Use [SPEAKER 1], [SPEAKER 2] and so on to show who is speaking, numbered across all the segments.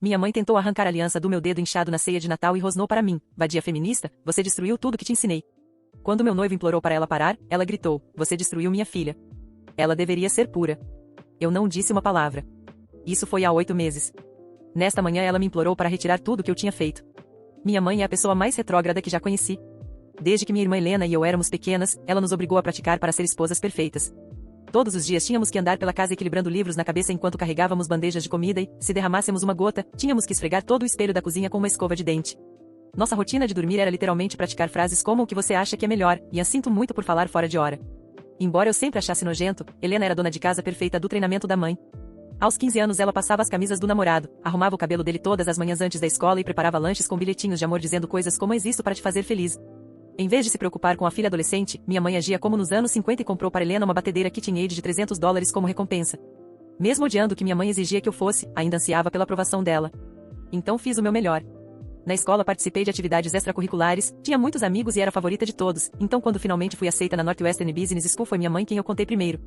[SPEAKER 1] Minha mãe tentou arrancar a aliança do meu dedo inchado na ceia de Natal e rosnou para mim: vadia feminista, você destruiu tudo que te ensinei. Quando meu noivo implorou para ela parar, ela gritou: você destruiu minha filha. Ela deveria ser pura. Eu não disse uma palavra. Isso foi há 8 meses. Nesta manhã ela me implorou para retirar tudo o que eu tinha feito. Minha mãe é a pessoa mais retrógrada que já conheci. Desde que minha irmã Helena e eu éramos pequenas, ela nos obrigou a praticar para ser esposas perfeitas. Todos os dias tínhamos que andar pela casa equilibrando livros na cabeça enquanto carregávamos bandejas de comida e, se derramássemos uma gota, tínhamos que esfregar todo o espelho da cozinha com uma escova de dente. Nossa rotina de dormir era literalmente praticar frases como o que você acha que é melhor, e a sinto muito por falar fora de hora. Embora eu sempre achasse nojento, Helena era dona de casa perfeita do treinamento da mãe. Aos 15 anos ela passava as camisas do namorado, arrumava o cabelo dele todas as manhãs antes da escola e preparava lanches com bilhetinhos de amor dizendo coisas como existo para te fazer feliz. Em vez de se preocupar com a filha adolescente, minha mãe agia como nos anos 50 e comprou para Helena uma batedeira KitchenAid de $300 como recompensa. Mesmo odiando o que minha mãe exigia que eu fosse, ainda ansiava pela aprovação dela. Então fiz o meu melhor. Na escola participei de atividades extracurriculares, tinha muitos amigos e era a favorita de todos, então quando finalmente fui aceita na Northwestern Business School foi minha mãe quem eu contei primeiro.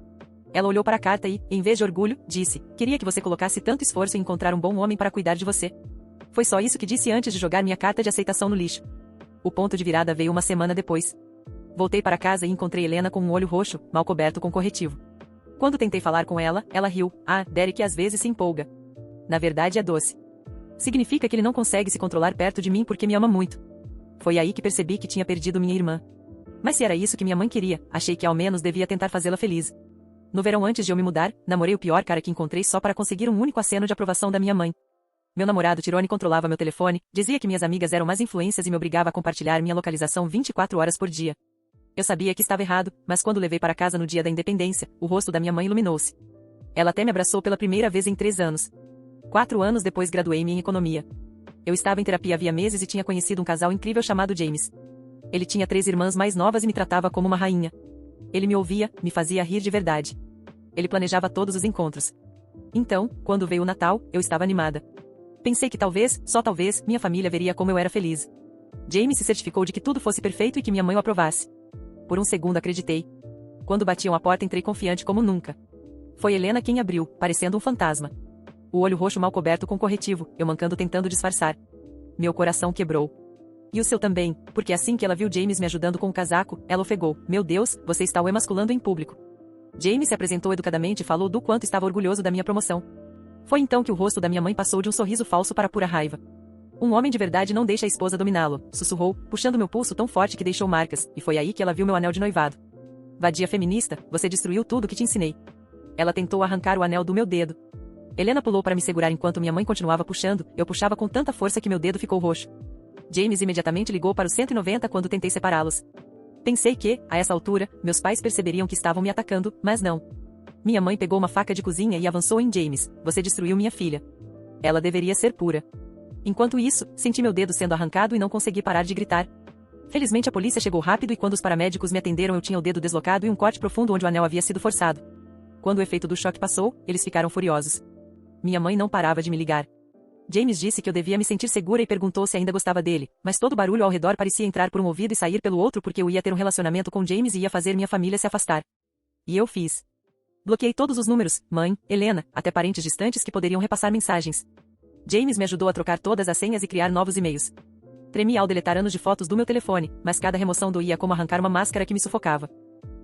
[SPEAKER 1] Ela olhou para a carta e, em vez de orgulho, disse: queria que você colocasse tanto esforço em encontrar um bom homem para cuidar de você. Foi só isso que disse antes de jogar minha carta de aceitação no lixo. O ponto de virada veio uma semana depois. Voltei para casa e encontrei Helena com um olho roxo, mal coberto com corretivo. Quando tentei falar com ela, ela riu. Ah, Derek às vezes se empolga. Na verdade é doce. Significa que ele não consegue se controlar perto de mim porque me ama muito. Foi aí que percebi que tinha perdido minha irmã. Mas se era isso que minha mãe queria, achei que ao menos devia tentar fazê-la feliz. No verão antes de eu me mudar, namorei o pior cara que encontrei só para conseguir um único aceno de aprovação da minha mãe. Meu namorado Tirone controlava meu telefone, dizia que minhas amigas eram más influências e me obrigava a compartilhar minha localização 24 horas por dia. Eu sabia que estava errado, mas quando levei para casa no dia da independência, o rosto da minha mãe iluminou-se. Ela até me abraçou pela primeira vez em 3 anos. 4 anos depois graduei-me em economia. Eu estava em terapia havia meses e tinha conhecido um casal incrível chamado James. Ele tinha 3 irmãs mais novas e me tratava como uma rainha. Ele me ouvia, me fazia rir de verdade. Ele planejava todos os encontros. Então, quando veio o Natal, eu estava animada. Pensei que talvez, só talvez, minha família veria como eu era feliz. James se certificou de que tudo fosse perfeito e que minha mãe o aprovasse. Por um segundo acreditei. Quando batiam a porta entrei confiante como nunca. Foi Helena quem abriu, parecendo um fantasma. O olho roxo mal coberto com corretivo, eu mancando tentando disfarçar. Meu coração quebrou. E o seu também, porque assim que ela viu James me ajudando com o casaco, ela ofegou: meu Deus, você está o emasculando em público. James se apresentou educadamente e falou do quanto estava orgulhoso da minha promoção. Foi então que o rosto da minha mãe passou de um sorriso falso para pura raiva. Um homem de verdade não deixa a esposa dominá-lo, sussurrou, puxando meu pulso tão forte que deixou marcas, e foi aí que ela viu meu anel de noivado. Vadia feminista, você destruiu tudo que te ensinei. Ela tentou arrancar o anel do meu dedo. Helena pulou para me segurar enquanto minha mãe continuava puxando, eu puxava com tanta força que meu dedo ficou roxo. James imediatamente ligou para o 190 quando tentei separá-los. Pensei que, a essa altura, meus pais perceberiam que estavam me atacando, mas não. Minha mãe pegou uma faca de cozinha e avançou em James: você destruiu minha filha. Ela deveria ser pura. Enquanto isso, senti meu dedo sendo arrancado e não consegui parar de gritar. Felizmente a polícia chegou rápido e quando os paramédicos me atenderam eu tinha o dedo deslocado e um corte profundo onde o anel havia sido forçado. Quando o efeito do choque passou, eles ficaram furiosos. Minha mãe não parava de me ligar. James disse que eu devia me sentir segura e perguntou se ainda gostava dele, mas todo o barulho ao redor parecia entrar por um ouvido e sair pelo outro porque eu ia ter um relacionamento com James e ia fazer minha família se afastar. E eu fiz. Bloqueei todos os números, mãe, Helena, até parentes distantes que poderiam repassar mensagens. James me ajudou a trocar todas as senhas e criar novos e-mails. Tremi ao deletar anos de fotos do meu telefone, mas cada remoção doía como arrancar uma máscara que me sufocava.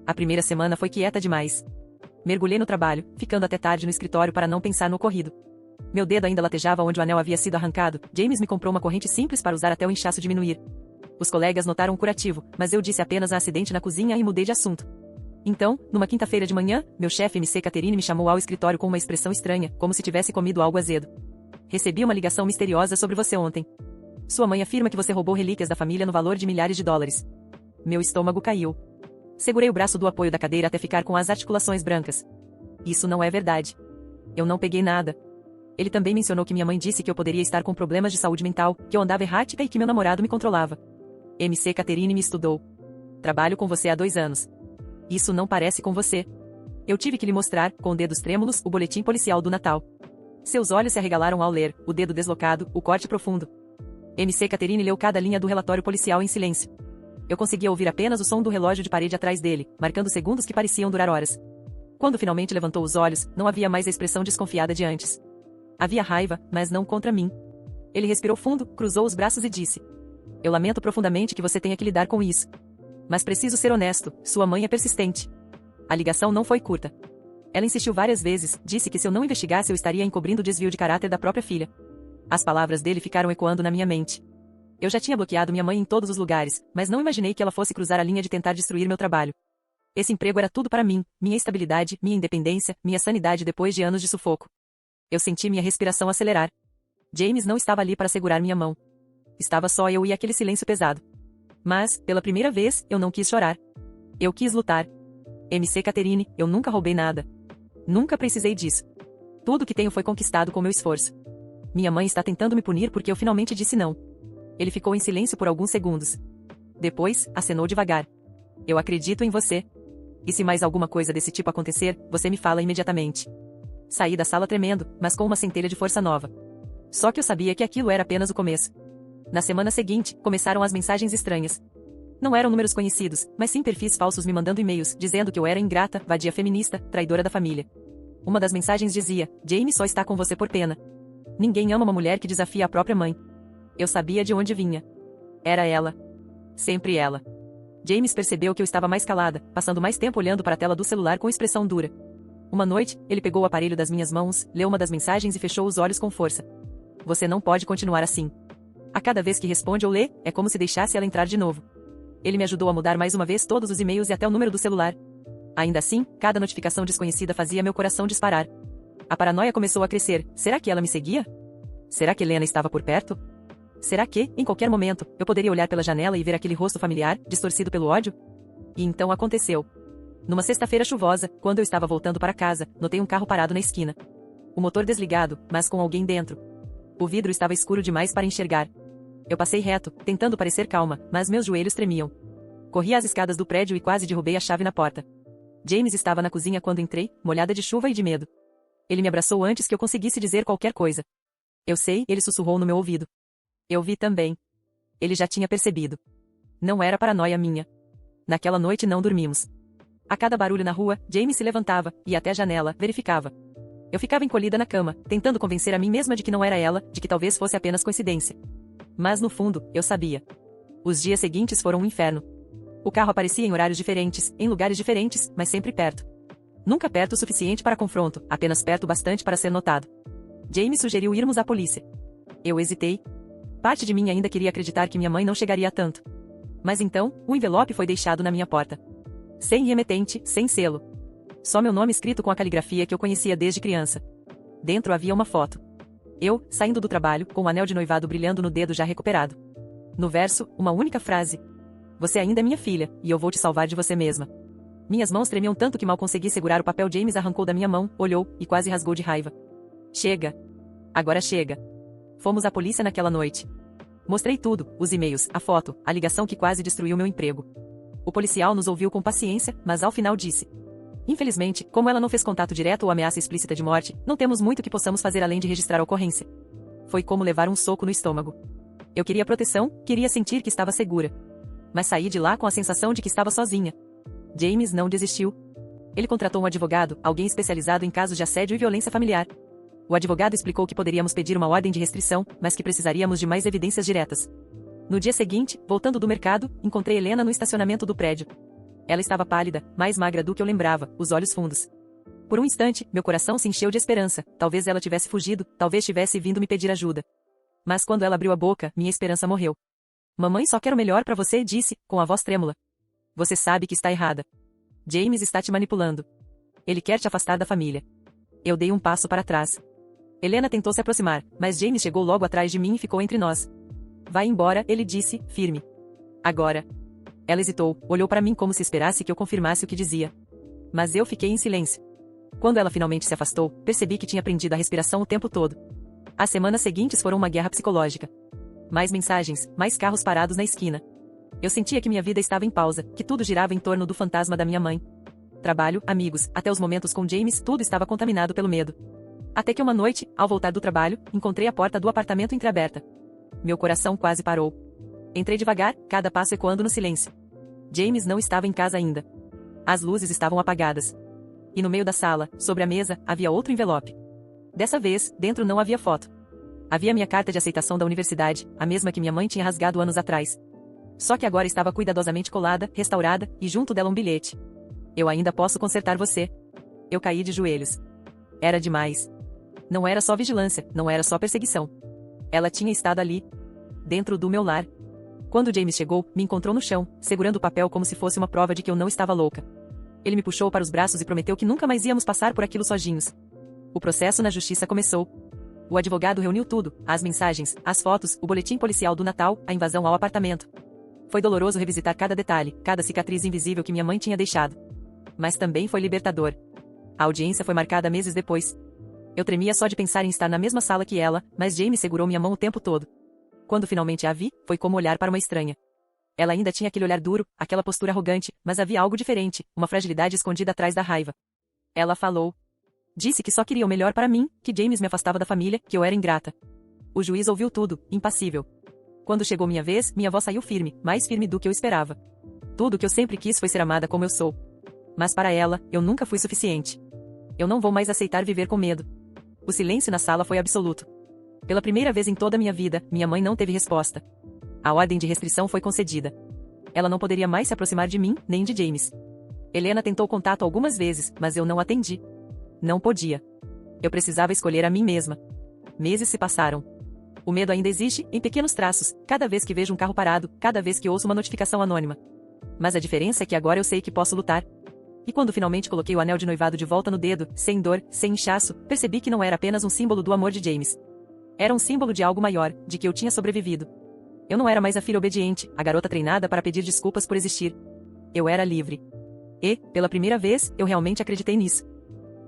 [SPEAKER 1] A primeira semana foi quieta demais. Mergulhei no trabalho, ficando até tarde no escritório para não pensar no ocorrido. Meu dedo ainda latejava onde o anel havia sido arrancado. James me comprou uma corrente simples para usar até o inchaço diminuir. Os colegas notaram o curativo, mas eu disse apenas acidente na cozinha e mudei de assunto. Então, numa quinta-feira de manhã, meu chefe MC Catherine me chamou ao escritório com uma expressão estranha, como se tivesse comido algo azedo. Recebi uma ligação misteriosa sobre você ontem. Sua mãe afirma que você roubou relíquias da família no valor de milhares de dólares. Meu estômago caiu. Segurei o braço do apoio da cadeira até ficar com as articulações brancas. Isso não é verdade. Eu não peguei nada. Ele também mencionou que minha mãe disse que eu poderia estar com problemas de saúde mental, que eu andava errática e que meu namorado me controlava. MC Catherine me estudou. Trabalho com você há 2 anos. Isso não parece com você. Eu tive que lhe mostrar, com dedos trêmulos, o boletim policial do Natal. Seus olhos se arregalaram ao ler, o dedo deslocado, o corte profundo. MC Catherine leu cada linha do relatório policial em silêncio. Eu conseguia ouvir apenas o som do relógio de parede atrás dele, marcando segundos que pareciam durar horas. Quando finalmente levantou os olhos, não havia mais a expressão desconfiada de antes. Havia raiva, mas não contra mim. Ele respirou fundo, cruzou os braços e disse: Eu lamento profundamente que você tenha que lidar com isso. Mas preciso ser honesto, sua mãe é persistente. A ligação não foi curta. Ela insistiu várias vezes, disse que se eu não investigasse eu estaria encobrindo o desvio de caráter da própria filha. As palavras dele ficaram ecoando na minha mente. Eu já tinha bloqueado minha mãe em todos os lugares, mas não imaginei que ela fosse cruzar a linha de tentar destruir meu trabalho. Esse emprego era tudo para mim, minha estabilidade, minha independência, minha sanidade depois de anos de sufoco. Eu senti minha respiração acelerar. James não estava ali para segurar minha mão. Estava só eu e aquele silêncio pesado. Mas, pela primeira vez, eu não quis chorar. Eu quis lutar. MC Catherine, eu nunca roubei nada. Nunca precisei disso. Tudo que tenho foi conquistado com meu esforço. Minha mãe está tentando me punir porque eu finalmente disse não. Ele ficou em silêncio por alguns segundos. Depois, acenou devagar. Eu acredito em você. E se mais alguma coisa desse tipo acontecer, você me fala imediatamente. Saí da sala tremendo, mas com uma centelha de força nova. Só que eu sabia que aquilo era apenas o começo. Na semana seguinte, começaram as mensagens estranhas. Não eram números conhecidos, mas sim perfis falsos me mandando e-mails, dizendo que eu era ingrata, vadia feminista, traidora da família. Uma das mensagens dizia: Jamie só está com você por pena. Ninguém ama uma mulher que desafia a própria mãe. Eu sabia de onde vinha. Era ela. Sempre ela. James percebeu que eu estava mais calada, passando mais tempo olhando para a tela do celular com expressão dura. Uma noite, ele pegou o aparelho das minhas mãos, leu uma das mensagens e fechou os olhos com força. Você não pode continuar assim. A cada vez que responde ou lê, é como se deixasse ela entrar de novo. Ele me ajudou a mudar mais uma vez todos os e-mails e até o número do celular. Ainda assim, cada notificação desconhecida fazia meu coração disparar. A paranoia começou a crescer. Será que ela me seguia? Será que Helena estava por perto? Será que, em qualquer momento, eu poderia olhar pela janela e ver aquele rosto familiar, distorcido pelo ódio? E então aconteceu. Numa sexta-feira chuvosa, quando eu estava voltando para casa, notei um carro parado na esquina. O motor desligado, mas com alguém dentro. O vidro estava escuro demais para enxergar. Eu passei reto, tentando parecer calma, mas meus joelhos tremiam. Corri as escadas do prédio e quase derrubei a chave na porta. James estava na cozinha quando entrei, molhada de chuva e de medo. Ele me abraçou antes que eu conseguisse dizer qualquer coisa. Eu sei, ele sussurrou no meu ouvido. Eu vi também. Ele já tinha percebido. Não era paranoia minha. Naquela noite não dormimos. A cada barulho na rua, James se levantava, ia até a janela, verificava. Eu ficava encolhida na cama, tentando convencer a mim mesma de que não era ela, de que talvez fosse apenas coincidência. Mas no fundo, eu sabia. Os dias seguintes foram um inferno. O carro aparecia em horários diferentes, em lugares diferentes, mas sempre perto. Nunca perto o suficiente para confronto, apenas perto o bastante para ser notado. James sugeriu irmos à polícia. Eu hesitei. Parte de mim ainda queria acreditar que minha mãe não chegaria a tanto. Mas então, o envelope foi deixado na minha porta. Sem remetente, sem selo. Só meu nome escrito com a caligrafia que eu conhecia desde criança. Dentro havia uma foto. Eu, saindo do trabalho, com o anel de noivado brilhando no dedo já recuperado. No verso, uma única frase. Você ainda é minha filha, e eu vou te salvar de você mesma. Minhas mãos tremiam tanto que mal consegui segurar o papel. James arrancou da minha mão, olhou, e quase rasgou de raiva. Chega. Agora chega. Fomos à polícia naquela noite. Mostrei tudo, os e-mails, a foto, a ligação que quase destruiu meu emprego. O policial nos ouviu com paciência, mas ao final disse: Infelizmente, como ela não fez contato direto ou ameaça explícita de morte, não temos muito que possamos fazer além de registrar a ocorrência. Foi como levar um soco no estômago. Eu queria proteção, queria sentir que estava segura. Mas saí de lá com a sensação de que estava sozinha. James não desistiu. Ele contratou um advogado, alguém especializado em casos de assédio e violência familiar. O advogado explicou que poderíamos pedir uma ordem de restrição, mas que precisaríamos de mais evidências diretas. No dia seguinte, voltando do mercado, encontrei Helena no estacionamento do prédio. Ela estava pálida, mais magra do que eu lembrava, os olhos fundos. Por um instante, meu coração se encheu de esperança. Talvez ela tivesse fugido, talvez tivesse vindo me pedir ajuda. Mas quando ela abriu a boca, minha esperança morreu. Mamãe só quer o melhor para você, disse, com a voz trêmula. Você sabe que está errada. James está te manipulando. Ele quer te afastar da família. Eu dei um passo para trás. Helena tentou se aproximar, mas James chegou logo atrás de mim e ficou entre nós. Vai embora, ele disse, firme. Agora. Ela hesitou, olhou para mim como se esperasse que eu confirmasse o que dizia. Mas eu fiquei em silêncio. Quando ela finalmente se afastou, percebi que tinha prendido a respiração o tempo todo. As semanas seguintes foram uma guerra psicológica. Mais mensagens, mais carros parados na esquina. Eu sentia que minha vida estava em pausa, que tudo girava em torno do fantasma da minha mãe. Trabalho, amigos, até os momentos com James, tudo estava contaminado pelo medo. Até que uma noite, ao voltar do trabalho, encontrei a porta do apartamento entreaberta. Meu coração quase parou. Entrei devagar, cada passo ecoando no silêncio. James não estava em casa ainda. As luzes estavam apagadas. E no meio da sala, sobre a mesa, havia outro envelope. Dessa vez, dentro não havia foto. Havia minha carta de aceitação da universidade, a mesma que minha mãe tinha rasgado anos atrás. Só que agora estava cuidadosamente colada, restaurada, e junto dela um bilhete. Eu ainda posso consertar você. Eu caí de joelhos. Era demais. Não era só vigilância, não era só perseguição. Ela tinha estado ali, dentro do meu lar. Quando James chegou, me encontrou no chão, segurando o papel como se fosse uma prova de que eu não estava louca. Ele me puxou para os braços e prometeu que nunca mais íamos passar por aquilo sozinhos. O processo na justiça começou. O advogado reuniu tudo, as mensagens, as fotos, o boletim policial do Natal, a invasão ao apartamento. Foi doloroso revisitar cada detalhe, cada cicatriz invisível que minha mãe tinha deixado. Mas também foi libertador. A audiência foi marcada meses depois. Eu tremia só de pensar em estar na mesma sala que ela, mas James segurou minha mão o tempo todo. Quando finalmente a vi, foi como olhar para uma estranha. Ela ainda tinha aquele olhar duro, aquela postura arrogante, mas havia algo diferente, uma fragilidade escondida atrás da raiva. Ela falou. Disse que só queria o melhor para mim, que James me afastava da família, que eu era ingrata. O juiz ouviu tudo, impassível. Quando chegou minha vez, minha voz saiu firme, mais firme do que eu esperava. Tudo que eu sempre quis foi ser amada como eu sou. Mas para ela, eu nunca fui suficiente. Eu não vou mais aceitar viver com medo. O silêncio na sala foi absoluto. Pela primeira vez em toda a minha vida, minha mãe não teve resposta. A ordem de restrição foi concedida. Ela não poderia mais se aproximar de mim, nem de James. Helena tentou contato algumas vezes, mas eu não atendi. Não podia. Eu precisava escolher a mim mesma. Meses se passaram. O medo ainda existe, em pequenos traços, cada vez que vejo um carro parado, cada vez que ouço uma notificação anônima. Mas a diferença é que agora eu sei que posso lutar. E quando finalmente coloquei o anel de noivado de volta no dedo, sem dor, sem inchaço, percebi que não era apenas um símbolo do amor de James. Era um símbolo de algo maior, de que eu tinha sobrevivido. Eu não era mais a filha obediente, a garota treinada para pedir desculpas por existir. Eu era livre. E, pela primeira vez, eu realmente acreditei nisso.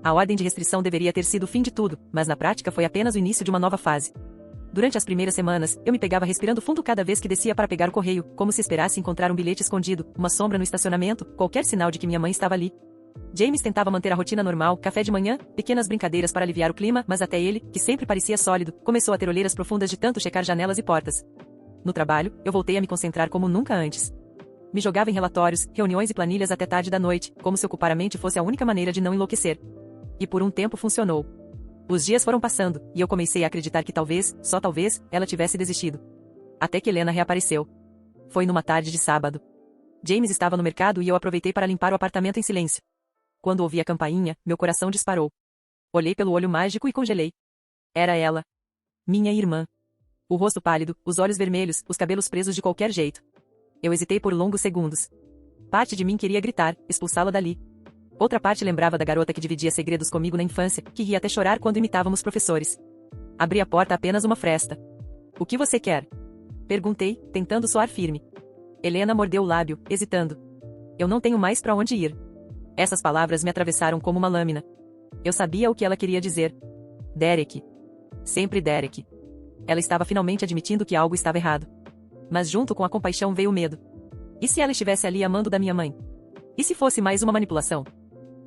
[SPEAKER 1] A ordem de restrição deveria ter sido o fim de tudo, mas na prática foi apenas o início de uma nova fase. Durante as primeiras semanas, eu me pegava respirando fundo cada vez que descia para pegar o correio, como se esperasse encontrar um bilhete escondido, uma sombra no estacionamento, qualquer sinal de que minha mãe estava ali. James tentava manter a rotina normal, café de manhã, pequenas brincadeiras para aliviar o clima, mas até ele, que sempre parecia sólido, começou a ter olheiras profundas de tanto checar janelas e portas. No trabalho, eu voltei a me concentrar como nunca antes. Me jogava em relatórios, reuniões e planilhas até tarde da noite, como se ocupar a mente fosse a única maneira de não enlouquecer. E por um tempo funcionou. Os dias foram passando, e eu comecei a acreditar que talvez, só talvez, ela tivesse desistido. Até que Helena reapareceu. Foi numa tarde de sábado. James estava no mercado e eu aproveitei para limpar o apartamento em silêncio. Quando ouvi a campainha, meu coração disparou. Olhei pelo olho mágico e congelei. Era ela. Minha irmã. O rosto pálido, os olhos vermelhos, os cabelos presos de qualquer jeito. Eu hesitei por longos segundos. Parte de mim queria gritar, expulsá-la dali. Outra parte lembrava da garota que dividia segredos comigo na infância, que ria até chorar quando imitávamos professores. Abri a porta apenas uma fresta. O que você quer? Perguntei, tentando soar firme. Helena mordeu o lábio, hesitando. Eu não tenho mais para onde ir. Essas palavras me atravessaram como uma lâmina. Eu sabia o que ela queria dizer. Derek. Sempre Derek. Ela estava finalmente admitindo que algo estava errado. Mas junto com a compaixão veio o medo. E se ela estivesse ali amando da minha mãe? E se fosse mais uma manipulação?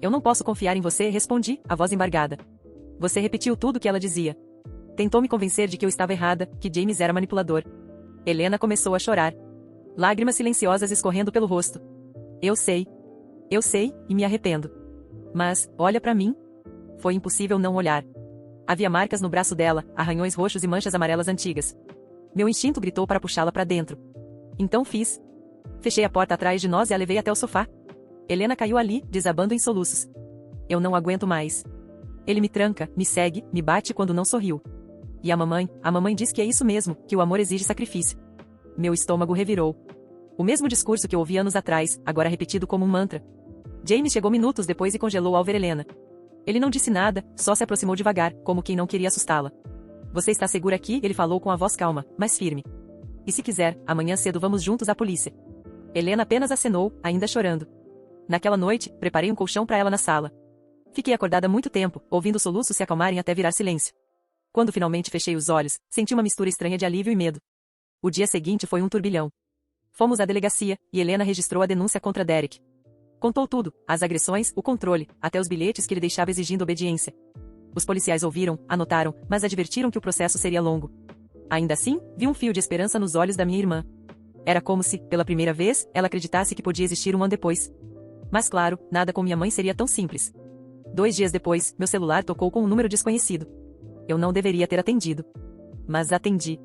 [SPEAKER 1] Eu não posso confiar em você, respondi, a voz embargada. Você repetiu tudo o que ela dizia. Tentou me convencer de que eu estava errada, que James era manipulador. Helena começou a chorar. Lágrimas silenciosas escorrendo pelo rosto. Eu sei, e me arrependo. Mas, olha para mim. Foi impossível não olhar. Havia marcas no braço dela, arranhões roxos e manchas amarelas antigas. Meu instinto gritou para puxá-la para dentro. Então fiz. Fechei a porta atrás de nós e a levei até o sofá. Helena caiu ali, desabando em soluços. Eu não aguento mais. Ele me tranca, me segue, me bate quando não sorriu. E a mamãe diz que é isso mesmo, que o amor exige sacrifício. Meu estômago revirou. O mesmo discurso que eu ouvi anos atrás, agora repetido como um mantra. James chegou minutos depois e congelou ao ver Helena. Ele não disse nada, só se aproximou devagar, como quem não queria assustá-la. Você está segura aqui? Ele falou com a voz calma, mas firme. E se quiser, amanhã cedo vamos juntos à polícia. Helena apenas acenou, ainda chorando. Naquela noite, preparei um colchão para ela na sala. Fiquei acordada muito tempo, ouvindo soluços se acalmarem até virar silêncio. Quando finalmente fechei os olhos, senti uma mistura estranha de alívio e medo. O dia seguinte foi um turbilhão. Fomos à delegacia, e Helena registrou a denúncia contra Derek. Contou tudo, as agressões, o controle, até os bilhetes que ele deixava exigindo obediência. Os policiais ouviram, anotaram, mas advertiram que o processo seria longo. Ainda assim, vi um fio de esperança nos olhos da minha irmã. Era como se, pela primeira vez, ela acreditasse que podia existir um ano depois. Mas claro, nada com minha mãe seria tão simples. 2 dias depois, meu celular tocou com um número desconhecido. Eu não deveria ter atendido. Mas atendi.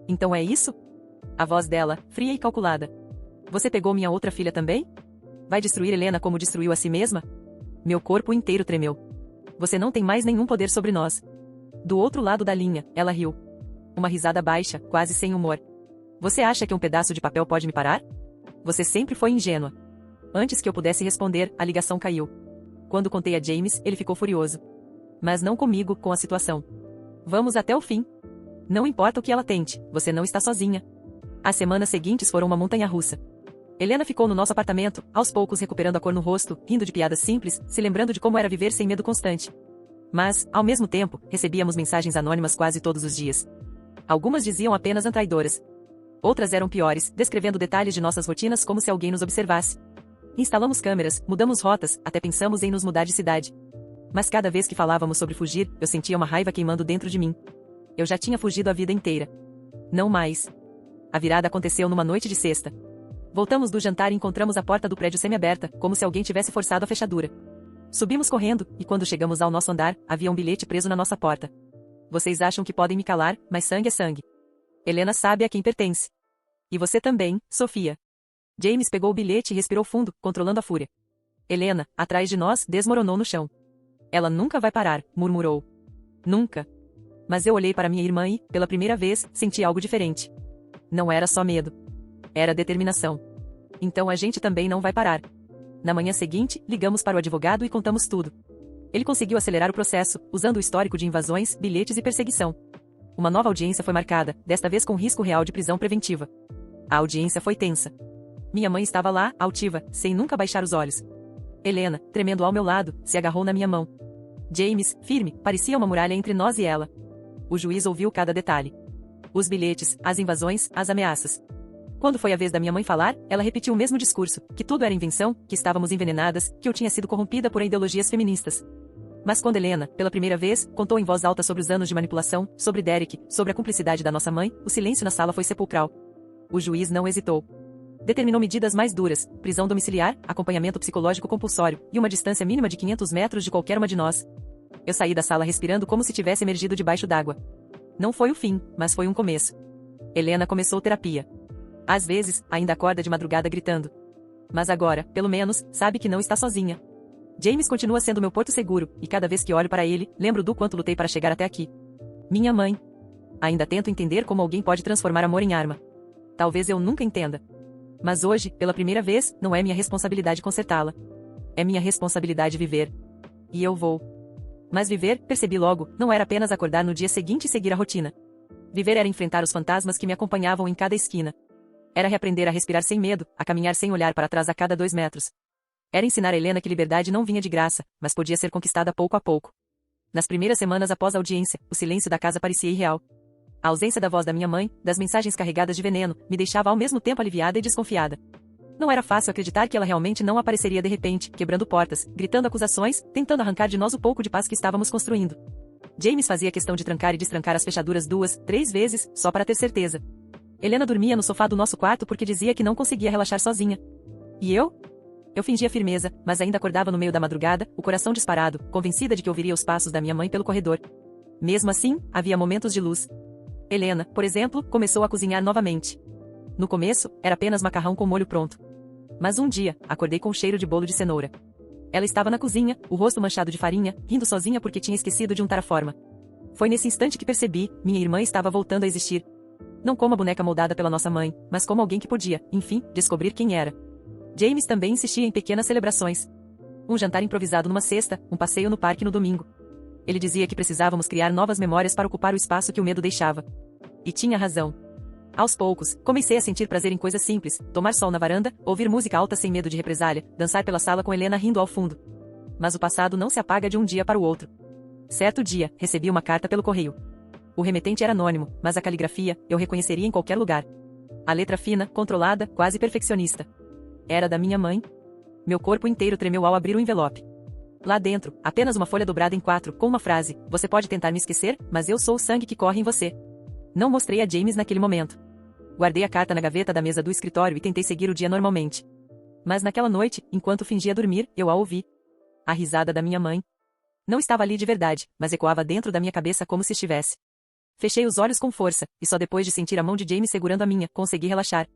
[SPEAKER 1] Então é isso? A voz dela, fria e calculada. Você pegou minha outra filha também? Vai destruir Helena como destruiu a si mesma? Meu corpo inteiro tremeu. Você não tem mais nenhum poder sobre nós. Do outro lado da linha, ela riu. Uma risada baixa, quase sem humor. Você acha que um pedaço de papel pode me parar? Você sempre foi ingênua. Antes que eu pudesse responder, a ligação caiu. Quando contei a James, ele ficou furioso. Mas não comigo, com a situação. Vamos até o fim. Não importa o que ela tente, você não está sozinha. As semanas seguintes foram uma montanha-russa. Helena ficou no nosso apartamento, aos poucos recuperando a cor no rosto, rindo de piadas simples, se lembrando de como era viver sem medo constante. Mas, ao mesmo tempo, recebíamos mensagens anônimas quase todos os dias. Algumas diziam apenas traidoras. Outras eram piores, descrevendo detalhes de nossas rotinas como se alguém nos observasse. Instalamos câmeras, mudamos rotas, até pensamos em nos mudar de cidade. Mas cada vez que falávamos sobre fugir, eu sentia uma raiva queimando dentro de mim. Eu já tinha fugido a vida inteira. Não mais. A virada aconteceu numa noite de sexta. Voltamos do jantar e encontramos a porta do prédio semi-aberta, como se alguém tivesse forçado a fechadura. Subimos correndo, e quando chegamos ao nosso andar, havia um bilhete preso na nossa porta. Vocês acham que podem me calar, mas sangue é sangue. Helena sabe a quem pertence. E você também, Sofia. James pegou o bilhete e respirou fundo, controlando a fúria. Helena, atrás de nós, desmoronou no chão. Ela nunca vai parar, murmurou. Nunca. Mas eu olhei para minha irmã e, pela primeira vez, senti algo diferente. Não era só medo. Era determinação. Então a gente também não vai parar. Na manhã seguinte, ligamos para o advogado e contamos tudo. Ele conseguiu acelerar o processo, usando o histórico de invasões, bilhetes e perseguição. Uma nova audiência foi marcada, desta vez com risco real de prisão preventiva. A audiência foi tensa. Minha mãe estava lá, altiva, sem nunca baixar os olhos. Helena, tremendo ao meu lado, se agarrou na minha mão. James, firme, parecia uma muralha entre nós e ela. O juiz ouviu cada detalhe. Os bilhetes, as invasões, as ameaças. Quando foi a vez da minha mãe falar, ela repetiu o mesmo discurso, que tudo era invenção, que estávamos envenenadas, que eu tinha sido corrompida por ideologias feministas. Mas quando Helena, pela primeira vez, contou em voz alta sobre os anos de manipulação, sobre Derek, sobre a cumplicidade da nossa mãe, o silêncio na sala foi sepulcral. O juiz não hesitou. Determinou medidas mais duras, prisão domiciliar, acompanhamento psicológico compulsório, e uma distância mínima de 500 metros de qualquer uma de nós. Eu saí da sala respirando como se tivesse emergido debaixo d'água. Não foi o fim, mas foi um começo. Helena começou terapia. Às vezes, ainda acorda de madrugada gritando. Mas agora, pelo menos, sabe que não está sozinha. James continua sendo meu porto seguro, e cada vez que olho para ele, lembro do quanto lutei para chegar até aqui. Minha mãe. Ainda tento entender como alguém pode transformar amor em arma. Talvez eu nunca entenda. Mas hoje, pela primeira vez, não é minha responsabilidade consertá-la. É minha responsabilidade viver. E eu vou. Mas viver, percebi logo, não era apenas acordar no dia seguinte e seguir a rotina. Viver era enfrentar os fantasmas que me acompanhavam em cada esquina. Era reaprender a respirar sem medo, a caminhar sem olhar para trás a cada 2 metros. Era ensinar a Helena que liberdade não vinha de graça, mas podia ser conquistada pouco a pouco. Nas primeiras semanas após a audiência, o silêncio da casa parecia irreal. A ausência da voz da minha mãe, das mensagens carregadas de veneno, me deixava ao mesmo tempo aliviada e desconfiada. Não era fácil acreditar que ela realmente não apareceria de repente, quebrando portas, gritando acusações, tentando arrancar de nós o pouco de paz que estávamos construindo. James fazia questão de trancar e destrancar as fechaduras 2, 3 vezes, só para ter certeza. Helena dormia no sofá do nosso quarto porque dizia que não conseguia relaxar sozinha. E eu? Eu fingia firmeza, mas ainda acordava no meio da madrugada, o coração disparado, convencida de que ouviria os passos da minha mãe pelo corredor. Mesmo assim, havia momentos de luz. Helena, por exemplo, começou a cozinhar novamente. No começo, era apenas macarrão com molho pronto. Mas um dia, acordei com o cheiro de bolo de cenoura. Ela estava na cozinha, o rosto manchado de farinha, rindo sozinha porque tinha esquecido de untar a forma. Foi nesse instante que percebi, minha irmã estava voltando a existir. Não como a boneca moldada pela nossa mãe, mas como alguém que podia, enfim, descobrir quem era. James também insistia em pequenas celebrações. Um jantar improvisado numa sexta, um passeio no parque no domingo. Ele dizia que precisávamos criar novas memórias para ocupar o espaço que o medo deixava. E tinha razão. Aos poucos, comecei a sentir prazer em coisas simples, tomar sol na varanda, ouvir música alta sem medo de represália, dançar pela sala com Helena rindo ao fundo. Mas o passado não se apaga de um dia para o outro. Certo dia, recebi uma carta pelo correio. O remetente era anônimo, mas a caligrafia, eu reconheceria em qualquer lugar. A letra fina, controlada, quase perfeccionista. Era da minha mãe. Meu corpo inteiro tremeu ao abrir o envelope. Lá dentro, apenas uma folha dobrada em 4, com uma frase: "Você pode tentar me esquecer, mas eu sou o sangue que corre em você." Não mostrei a James naquele momento. Guardei a carta na gaveta da mesa do escritório e tentei seguir o dia normalmente. Mas naquela noite, enquanto fingia dormir, eu a ouvi. A risada da minha mãe. Não estava ali de verdade, mas ecoava dentro da minha cabeça como se estivesse. Fechei os olhos com força, e só depois de sentir a mão de James segurando a minha, consegui relaxar.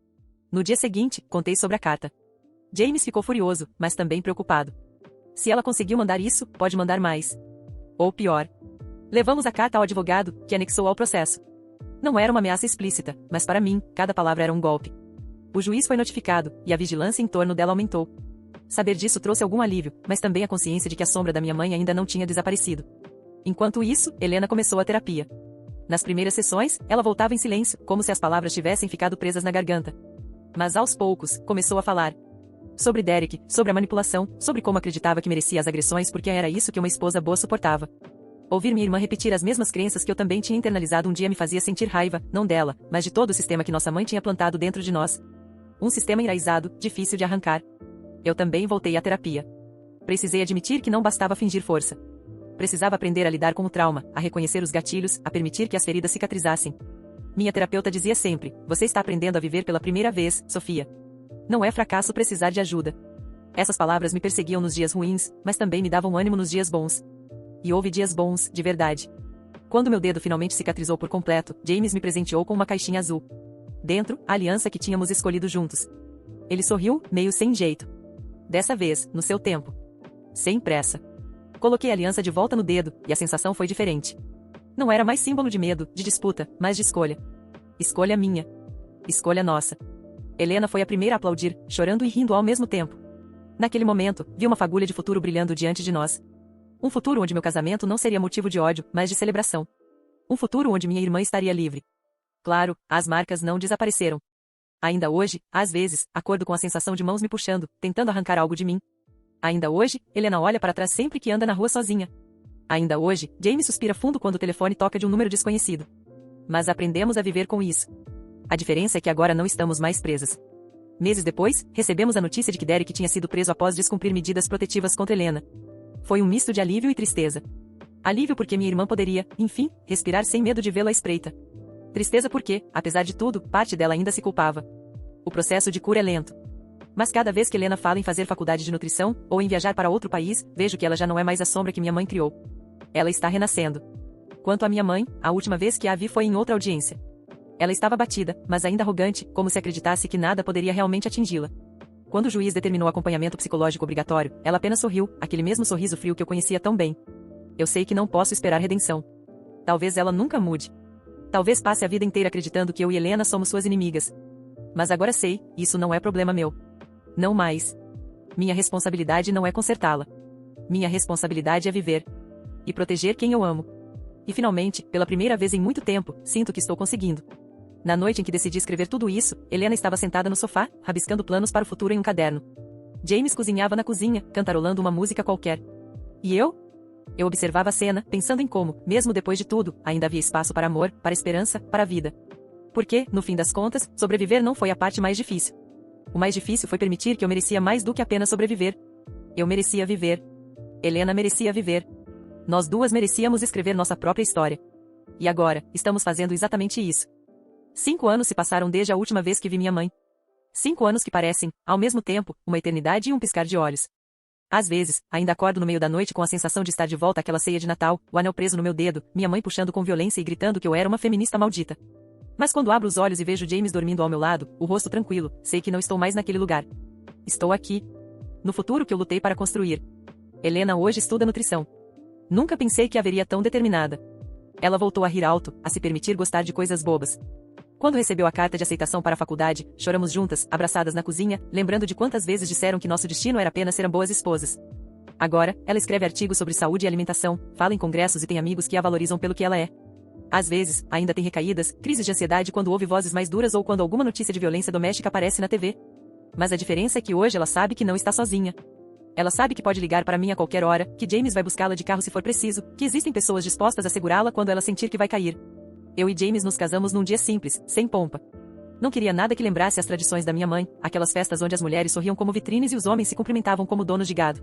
[SPEAKER 1] No dia seguinte, contei sobre a carta. James ficou furioso, mas também preocupado. Se ela conseguiu mandar isso, pode mandar mais. Ou pior. Levamos a carta ao advogado, que anexou ao processo. Não era uma ameaça explícita, mas para mim, cada palavra era um golpe. O juiz foi notificado, e a vigilância em torno dela aumentou. Saber disso trouxe algum alívio, mas também a consciência de que a sombra da minha mãe ainda não tinha desaparecido. Enquanto isso, Helena começou a terapia. Nas primeiras sessões, ela voltava em silêncio, como se as palavras tivessem ficado presas na garganta. Mas aos poucos, começou a falar. Sobre Derek, sobre a manipulação, sobre como acreditava que merecia as agressões porque era isso que uma esposa boa suportava. Ouvir minha irmã repetir as mesmas crenças que eu também tinha internalizado um dia me fazia sentir raiva, não dela, mas de todo o sistema que nossa mãe tinha plantado dentro de nós. Um sistema enraizado, difícil de arrancar. Eu também voltei à terapia. Precisei admitir que não bastava fingir força. Precisava aprender a lidar com o trauma, a reconhecer os gatilhos, a permitir que as feridas cicatrizassem. Minha terapeuta dizia sempre, você está aprendendo a viver pela primeira vez, Sofia. Não é fracasso precisar de ajuda. Essas palavras me perseguiam nos dias ruins, mas também me davam ânimo nos dias bons. E houve dias bons, de verdade. Quando meu dedo finalmente cicatrizou por completo, James me presenteou com uma caixinha azul. Dentro, a aliança que tínhamos escolhido juntos. Ele sorriu, meio sem jeito. Dessa vez, no seu tempo. Sem pressa. Coloquei a aliança de volta no dedo, e a sensação foi diferente. Não era mais símbolo de medo, de disputa, mas de escolha. Escolha minha. Escolha nossa. Helena foi a primeira a aplaudir, chorando e rindo ao mesmo tempo. Naquele momento, vi uma fagulha de futuro brilhando diante de nós. Um futuro onde meu casamento não seria motivo de ódio, mas de celebração. Um futuro onde minha irmã estaria livre. Claro, as marcas não desapareceram. Ainda hoje, às vezes, acordo com a sensação de mãos me puxando, tentando arrancar algo de mim. Ainda hoje, Helena olha para trás sempre que anda na rua sozinha. Ainda hoje, James suspira fundo quando o telefone toca de um número desconhecido. Mas aprendemos a viver com isso. A diferença é que agora não estamos mais presas. Meses depois, recebemos a notícia de que Derek tinha sido preso após descumprir medidas protetivas contra Helena. Foi um misto de alívio e tristeza. Alívio porque minha irmã poderia, enfim, respirar sem medo de vê-la à espreita. Tristeza porque, apesar de tudo, parte dela ainda se culpava. O processo de cura é lento. Mas cada vez que Helena fala em fazer faculdade de nutrição, ou em viajar para outro país, vejo que ela já não é mais a sombra que minha mãe criou. Ela está renascendo. Quanto à minha mãe, a última vez que a vi foi em outra audiência. Ela estava abatida, mas ainda arrogante, como se acreditasse que nada poderia realmente atingi-la. Quando o juiz determinou acompanhamento psicológico obrigatório, ela apenas sorriu, aquele mesmo sorriso frio que eu conhecia tão bem. Eu sei que não posso esperar redenção. Talvez ela nunca mude. Talvez passe a vida inteira acreditando que eu e Helena somos suas inimigas. Mas agora sei, isso não é problema meu. Não mais. Minha responsabilidade não é consertá-la. Minha responsabilidade é viver. E proteger quem eu amo. E finalmente, pela primeira vez em muito tempo, sinto que estou conseguindo. Na noite em que decidi escrever tudo isso, Helena estava sentada no sofá, rabiscando planos para o futuro em um caderno. James cozinhava na cozinha, cantarolando uma música qualquer. E eu? Eu observava a cena, pensando em como, mesmo depois de tudo, ainda havia espaço para amor, para esperança, para a vida. Porque, no fim das contas, sobreviver não foi a parte mais difícil. O mais difícil foi permitir que eu merecia mais do que apenas sobreviver. Eu merecia viver. Helena merecia viver. Nós duas merecíamos escrever nossa própria história. E agora, estamos fazendo exatamente isso. 5 anos se passaram desde a última vez que vi minha mãe. 5 anos que parecem, ao mesmo tempo, uma eternidade e um piscar de olhos. Às vezes, ainda acordo no meio da noite com a sensação de estar de volta àquela ceia de Natal, o anel preso no meu dedo, minha mãe puxando com violência e gritando que eu era uma feminista maldita. Mas quando abro os olhos e vejo James dormindo ao meu lado, o rosto tranquilo, sei que não estou mais naquele lugar. Estou aqui. No futuro que eu lutei para construir. Helena hoje estuda nutrição. Nunca pensei que a veria tão determinada. Ela voltou a rir alto, a se permitir gostar de coisas bobas. Quando recebeu a carta de aceitação para a faculdade, choramos juntas, abraçadas na cozinha, lembrando de quantas vezes disseram que nosso destino era apenas ser boas esposas. Agora, ela escreve artigos sobre saúde e alimentação, fala em congressos e tem amigos que a valorizam pelo que ela é. Às vezes, ainda tem recaídas, crises de ansiedade quando ouve vozes mais duras ou quando alguma notícia de violência doméstica aparece na TV. Mas a diferença é que hoje ela sabe que não está sozinha. Ela sabe que pode ligar para mim a qualquer hora, que James vai buscá-la de carro se for preciso, que existem pessoas dispostas a segurá-la quando ela sentir que vai cair. Eu e James nos casamos num dia simples, sem pompa. Não queria nada que lembrasse as tradições da minha mãe, aquelas festas onde as mulheres sorriam como vitrines e os homens se cumprimentavam como donos de gado.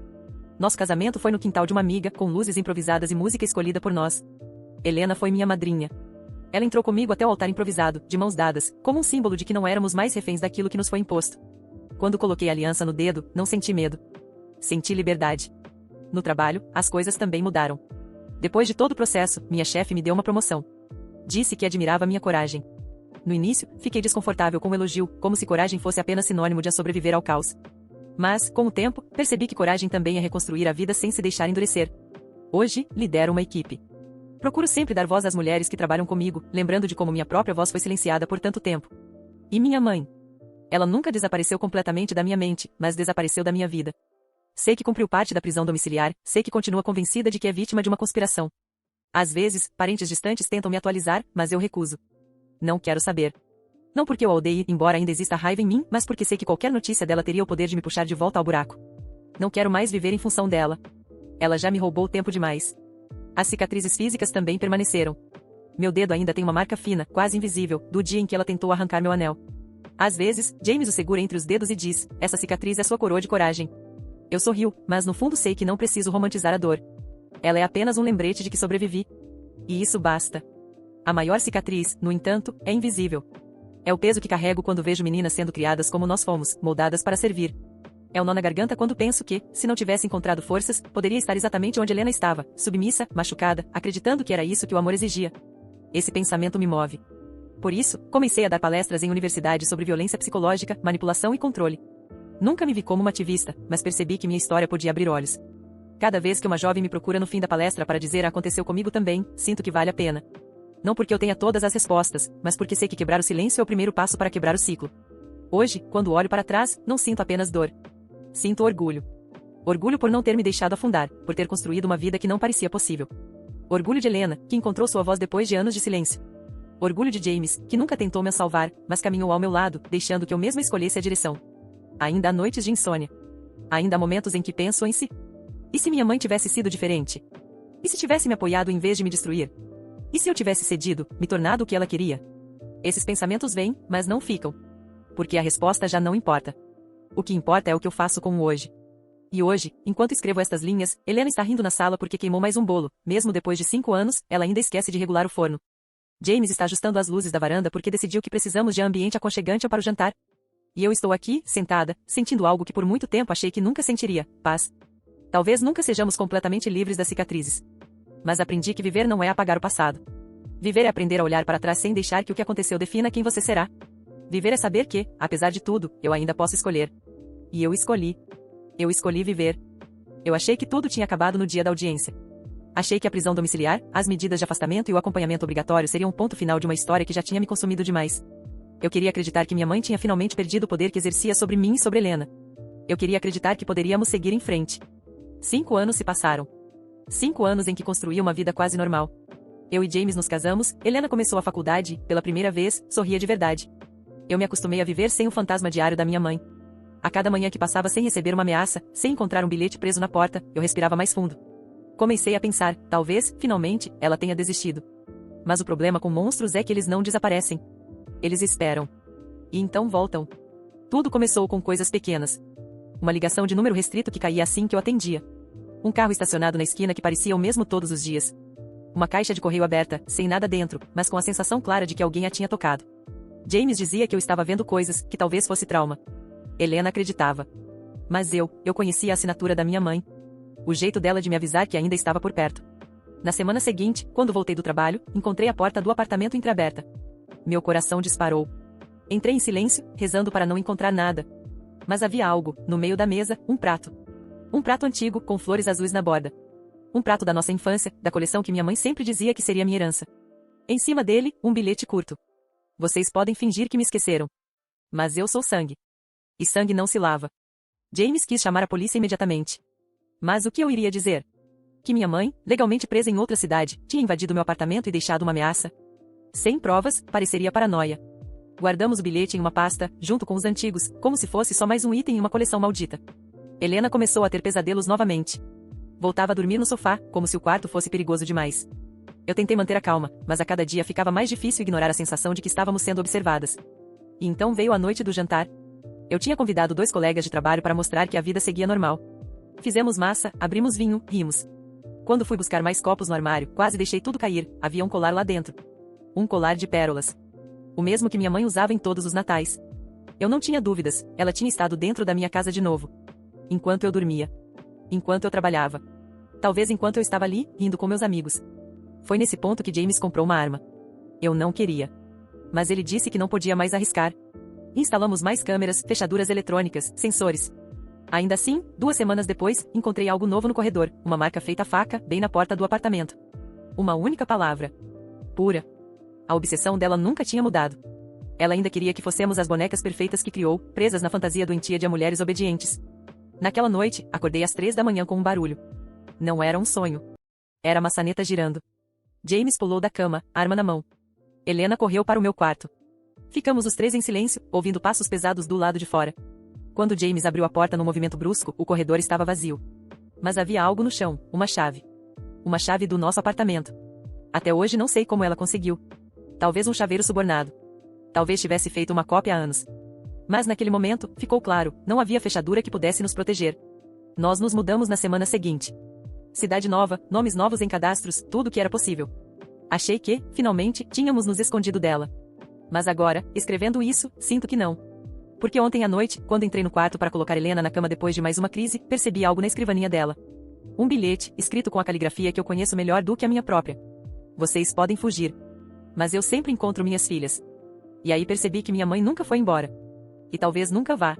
[SPEAKER 1] Nosso casamento foi no quintal de uma amiga, com luzes improvisadas e música escolhida por nós. Helena foi minha madrinha. Ela entrou comigo até o altar improvisado, de mãos dadas, como um símbolo de que não éramos mais reféns daquilo que nos foi imposto. Quando coloquei a aliança no dedo, não senti medo. Senti liberdade. No trabalho, as coisas também mudaram. Depois de todo o processo, minha chefe me deu uma promoção. Disse que admirava minha coragem. No início, fiquei desconfortável com o elogio, como se coragem fosse apenas sinônimo de sobreviver ao caos. Mas, com o tempo, percebi que coragem também é reconstruir a vida sem se deixar endurecer. Hoje, lidero uma equipe. Procuro sempre dar voz às mulheres que trabalham comigo, lembrando de como minha própria voz foi silenciada por tanto tempo. E minha mãe? Ela nunca desapareceu completamente da minha mente, mas desapareceu da minha vida. Sei que cumpriu parte da prisão domiciliar, sei que continua convencida de que é vítima de uma conspiração. Às vezes, parentes distantes tentam me atualizar, mas eu recuso. Não quero saber. Não porque eu a odeie, embora ainda exista raiva em mim, mas porque sei que qualquer notícia dela teria o poder de me puxar de volta ao buraco. Não quero mais viver em função dela. Ela já me roubou tempo demais. As cicatrizes físicas também permaneceram. Meu dedo ainda tem uma marca fina, quase invisível, do dia em que ela tentou arrancar meu anel. Às vezes, James o segura entre os dedos e diz: essa cicatriz é sua coroa de coragem. Eu sorrio, mas no fundo sei que não preciso romantizar a dor. Ela é apenas um lembrete de que sobrevivi. E isso basta. A maior cicatriz, no entanto, é invisível. É o peso que carrego quando vejo meninas sendo criadas como nós fomos, moldadas para servir. É o nó na garganta quando penso que, se não tivesse encontrado forças, poderia estar exatamente onde Helena estava, submissa, machucada, acreditando que era isso que o amor exigia. Esse pensamento me move. Por isso, comecei a dar palestras em universidades sobre violência psicológica, manipulação e controle. Nunca me vi como uma ativista, mas percebi que minha história podia abrir olhos. Cada vez que uma jovem me procura no fim da palestra para dizer aconteceu comigo também, sinto que vale a pena. Não porque eu tenha todas as respostas, mas porque sei que quebrar o silêncio é o primeiro passo para quebrar o ciclo. Hoje, quando olho para trás, não sinto apenas dor. Sinto orgulho. Orgulho por não ter me deixado afundar, por ter construído uma vida que não parecia possível. Orgulho de Helena, que encontrou sua voz depois de anos de silêncio. Orgulho de James, que nunca tentou me salvar, mas caminhou ao meu lado, deixando que eu mesma escolhesse a direção. Ainda há noites de insônia. Ainda há momentos em que penso em si. E se minha mãe tivesse sido diferente? E se tivesse me apoiado em vez de me destruir? E se eu tivesse cedido, me tornado o que ela queria? Esses pensamentos vêm, mas não ficam. Porque a resposta já não importa. O que importa é o que eu faço com o hoje. E hoje, enquanto escrevo estas linhas, Helena está rindo na sala porque queimou mais um bolo. Mesmo depois de 5 anos, ela ainda esquece de regular o forno. James está ajustando as luzes da varanda porque decidiu que precisamos de ambiente aconchegante para o jantar. E eu estou aqui, sentada, sentindo algo que por muito tempo achei que nunca sentiria: paz. Talvez nunca sejamos completamente livres das cicatrizes. Mas aprendi que viver não é apagar o passado. Viver é aprender a olhar para trás sem deixar que o que aconteceu defina quem você será. Viver é saber que, apesar de tudo, eu ainda posso escolher. E eu escolhi. Eu escolhi viver. Eu achei que tudo tinha acabado no dia da audiência. Achei que a prisão domiciliar, as medidas de afastamento e o acompanhamento obrigatório seriam um ponto final de uma história que já tinha me consumido demais. Eu queria acreditar que minha mãe tinha finalmente perdido o poder que exercia sobre mim e sobre Helena. Eu queria acreditar que poderíamos seguir em frente. 5 anos se passaram. 5 anos em que construí uma vida quase normal. Eu e James nos casamos, Helena começou a faculdade e, pela primeira vez, sorria de verdade. Eu me acostumei a viver sem o fantasma diário da minha mãe. A cada manhã que passava sem receber uma ameaça, sem encontrar um bilhete preso na porta, eu respirava mais fundo. Comecei a pensar, talvez, finalmente, ela tenha desistido. Mas o problema com monstros é que eles não desaparecem. Eles esperam. E então voltam. Tudo começou com coisas pequenas. Uma ligação de número restrito que caía assim que eu atendia. Um carro estacionado na esquina que parecia o mesmo todos os dias. Uma caixa de correio aberta, sem nada dentro, mas com a sensação clara de que alguém a tinha tocado. James dizia que eu estava vendo coisas, que talvez fosse trauma. Helena acreditava. Mas eu conhecia a assinatura da minha mãe. O jeito dela de me avisar que ainda estava por perto. Na semana seguinte, quando voltei do trabalho, encontrei a porta do apartamento entreaberta. Meu coração disparou. Entrei em silêncio, rezando para não encontrar nada. Mas havia algo, no meio da mesa, um prato. Um prato antigo, com flores azuis na borda. Um prato da nossa infância, da coleção que minha mãe sempre dizia que seria minha herança. Em cima dele, um bilhete curto. Vocês podem fingir que me esqueceram. Mas eu sou sangue. E sangue não se lava. James quis chamar a polícia imediatamente. Mas o que eu iria dizer? Que minha mãe, legalmente presa em outra cidade, tinha invadido meu apartamento e deixado uma ameaça? Sem provas, pareceria paranoia. Guardamos o bilhete em uma pasta, junto com os antigos, como se fosse só mais um item em uma coleção maldita. Helena começou a ter pesadelos novamente. Voltava a dormir no sofá, como se o quarto fosse perigoso demais. Eu tentei manter a calma, mas a cada dia ficava mais difícil ignorar a sensação de que estávamos sendo observadas. E então veio a noite do jantar. Eu tinha convidado 2 colegas de trabalho para mostrar que a vida seguia normal. Fizemos massa, abrimos vinho, rimos. Quando fui buscar mais copos no armário, quase deixei tudo cair, havia um colar lá dentro. Um colar de pérolas. O mesmo que minha mãe usava em todos os natais. Eu não tinha dúvidas, ela tinha estado dentro da minha casa de novo. Enquanto eu dormia. Enquanto eu trabalhava. Talvez enquanto eu estava ali, rindo com meus amigos. Foi nesse ponto que James comprou uma arma. Eu não queria. Mas ele disse que não podia mais arriscar. Instalamos mais câmeras, fechaduras eletrônicas, sensores. Ainda assim, 2 semanas depois, encontrei algo novo no corredor, uma marca feita à faca, bem na porta do apartamento. Uma única palavra. Pura. A obsessão dela nunca tinha mudado. Ela ainda queria que fossemos as bonecas perfeitas que criou, presas na fantasia doentia de mulheres obedientes. Naquela noite, acordei às 3 da manhã com um barulho. Não era um sonho. Era a maçaneta girando. James pulou da cama, arma na mão. Helena correu para o meu quarto. Ficamos os 3 em silêncio, ouvindo passos pesados do lado de fora. Quando James abriu a porta num movimento brusco, o corredor estava vazio. Mas havia algo no chão, uma chave. Uma chave do nosso apartamento. Até hoje não sei como ela conseguiu. Talvez um chaveiro subornado. Talvez tivesse feito uma cópia há anos. Mas naquele momento, ficou claro, não havia fechadura que pudesse nos proteger. Nós nos mudamos na semana seguinte. Cidade nova, nomes novos em cadastros, tudo o que era possível. Achei que, finalmente, tínhamos nos escondido dela. Mas agora, escrevendo isso, sinto que não. Porque ontem à noite, quando entrei no quarto para colocar Helena na cama depois de mais uma crise, percebi algo na escrivaninha dela. Um bilhete, escrito com a caligrafia que eu conheço melhor do que a minha própria. Vocês podem fugir. Mas eu sempre encontro minhas filhas. E aí percebi que minha mãe nunca foi embora. E talvez nunca vá.